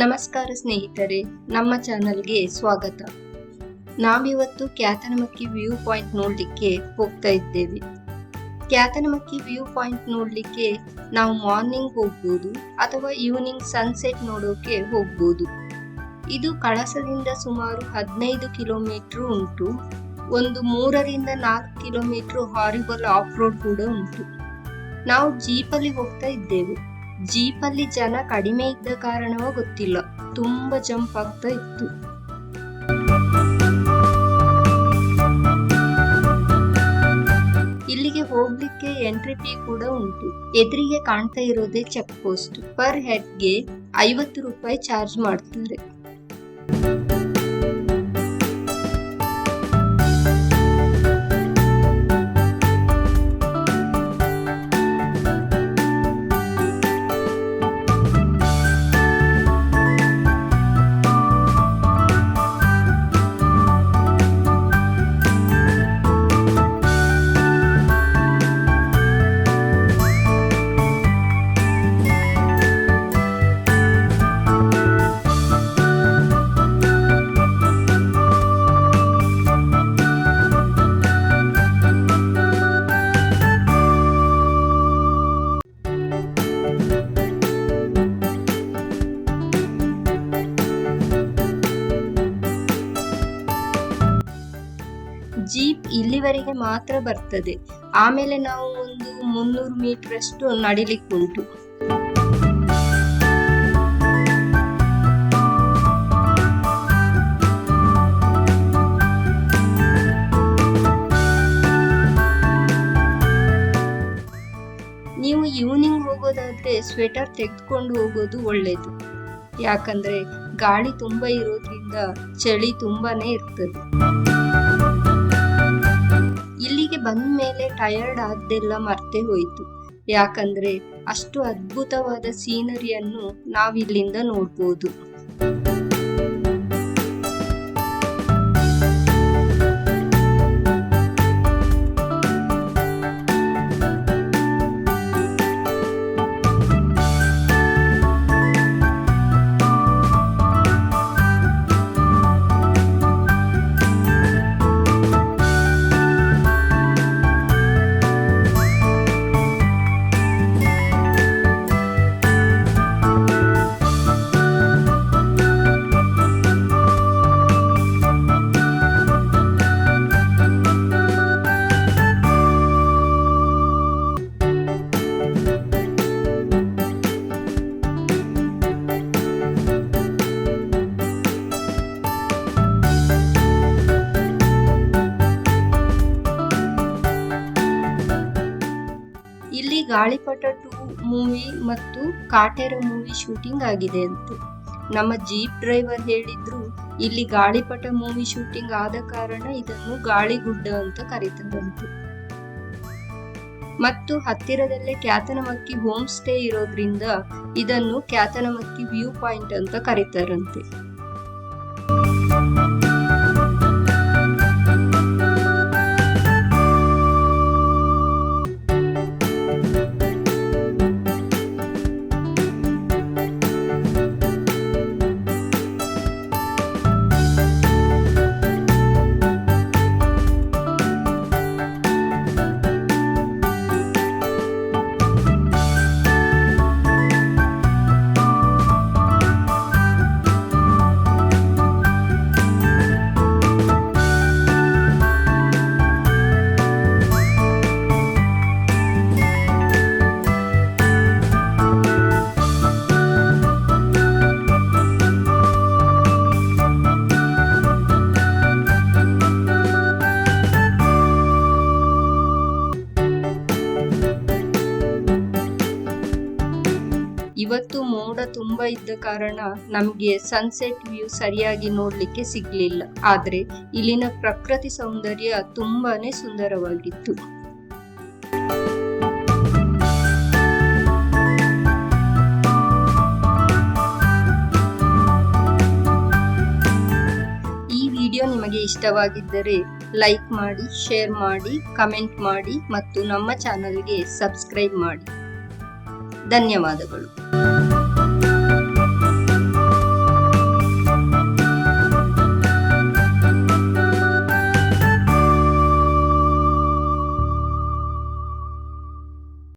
ನಮಸ್ಕಾರ ಸ್ನೇಹಿತರೆ, ನಮ್ಮ ಚಾನಲ್ಗೆ ಸ್ವಾಗತ. ನಾವಿವತ್ತು ಕ್ಯಾತನಮಕ್ಕಿ ವ್ಯೂ ಪಾಯಿಂಟ್ ನೋಡ್ಲಿಕ್ಕೆ ಹೋಗ್ತಾ ಇದ್ದೇವೆ. ಕ್ಯಾತನಮಕ್ಕಿ ವ್ಯೂ ಪಾಯಿಂಟ್ ನೋಡ್ಲಿಕ್ಕೆ ನಾವು ಮಾರ್ನಿಂಗ್ ಹೋಗ್ಬೋದು ಅಥವಾ ಈವ್ನಿಂಗ್ ಸನ್ಸೆಟ್ ನೋಡೋಕೆ ಹೋಗ್ಬೋದು. ಇದು ಕಳಸದಿಂದ ಸುಮಾರು 15 ಕಿಲೋಮೀಟರ್ ಉಂಟು. ಒಂದು 3ರಿಂದ 4 ಕಿಲೋಮೀಟರ್ ಹಾರಿಬಲ್ ಆಫ್ ರೋಡ್ ಕೂಡ ಉಂಟು. ನಾವು ಜೀಪಲ್ಲಿ ಹೋಗ್ತಾ ಇದ್ದೇವೆ. ಜೀಪಲ್ಲಿ ಜನ ಕಡಿಮೆ ಇದ್ದ ಕಾರಣವೋ ಗೊತ್ತಿಲ್ಲ, ತುಂಬಾ ಜಂಪ್ ಆಗ್ತಾ ಇತ್ತು. ಇಲ್ಲಿಗೆ ಹೋಗ್ಲಿಕ್ಕೆ ಎಂಟ್ರಿ ಫೀ ಕೂಡ ಉಂಟು. ಎದುರಿಗೆ ಕಾಣ್ತಾ ಇರೋದೇ ಚೆಕ್ ಪೋಸ್ಟ್. ಪರ್ ಹೆಡ್ಗೆ 50 ರೂಪಾಯಿ ಚಾರ್ಜ್ ಮಾಡ್ತಾರೆ. ಜೀಪ್ ಇಲ್ಲಿವರೆಗೆ ಮಾತ್ರ ಬರ್ತದೆ. ಆಮೇಲೆ ನಾವು ಒಂದು 300 ಮೀಟರ್ ಅಷ್ಟು ನಡಿಲಿಕ್ಕುಂಟು. ನೀವು ಈವ್ನಿಂಗ್ ಹೋಗೋದಾದ್ರೆ ಸ್ವೆಟರ್ ತೆಗೆದುಕೊಂಡು ಹೋಗೋದು ಒಳ್ಳೇದು. ಯಾಕಂದ್ರೆ ಗಾಳಿ ತುಂಬಾ ಇರೋದ್ರಿಂದ ಚಳಿ ತುಂಬಾನೇ ಇರ್ತದೆ. ಇಲ್ಲಿಗೆ ಬಂದ ಮೇಲೆ ಟಯರ್ಡ್ ಆದ್ದೆಲ್ಲ ಮರ್ತೆ ಹೋಯ್ತು. ಯಾಕಂದ್ರೆ ಅಷ್ಟು ಅದ್ಭುತವಾದ ಸೀನರಿಯನ್ನು ನಾವಿಲ್ಲಿಂದ ನೋಡ್ಬೋದು. ಇಲ್ಲಿ ಗಾಳಿಪಟ 2 ಮೂವಿ ಮತ್ತು ಕಾಟೇರ ಮೂವಿ ಶೂಟಿಂಗ್ ಆಗಿದೆ ಅಂತೆ. ನಮ್ಮ ಜೀಪ್ ಡ್ರೈವರ್ ಹೇಳಿದ್ರು, ಇಲ್ಲಿ ಗಾಳಿಪಟ ಮೂವಿ ಶೂಟಿಂಗ್ ಆದ ಕಾರಣ ಇದನ್ನು ಗಾಳಿಗುಡ್ಡ ಅಂತ ಕರೀತಾರಂತೆ. ಮತ್ತು ಹತ್ತಿರದಲ್ಲೇ ಕ್ಯಾತನಮಕ್ಕಿ ಹೋಮ್ ಸ್ಟೇ ಇರೋದ್ರಿಂದ ಇದನ್ನು ಕ್ಯಾತನಮಕ್ಕಿ ವ್ಯೂ ಪಾಯಿಂಟ್ ಅಂತ ಕರೀತಾರಂತೆ. ಇವತ್ತು ಮೋಡ ತುಂಬಾ ಇದ್ದ ಕಾರಣ ನಮ್ಗೆ ಸನ್ಸೆಟ್ ವ್ಯೂ ಸರಿಯಾಗಿ ನೋಡ್ಲಿಕ್ಕೆ ಸಿಗ್ಲಿಲ್ಲ. ಆದ್ರೆ ಇಲ್ಲಿನ ಪ್ರಕೃತಿ ಸೌಂದರ್ಯ ತುಂಬಾನೇ ಸುಂದರವಾಗಿತ್ತು. ಈ ವಿಡಿಯೋ ನಿಮಗೆ ಇಷ್ಟವಾಗಿದ್ದರೆ ಲೈಕ್ ಮಾಡಿ, ಶೇರ್ ಮಾಡಿ, ಕಮೆಂಟ್ ಮಾಡಿ ಮತ್ತು ನಮ್ಮ ಚಾನಲ್ಗೆ ಸಬ್ಸ್ಕ್ರೈಬ್ ಮಾಡಿ. ಧನ್ಯವಾದಗಳು.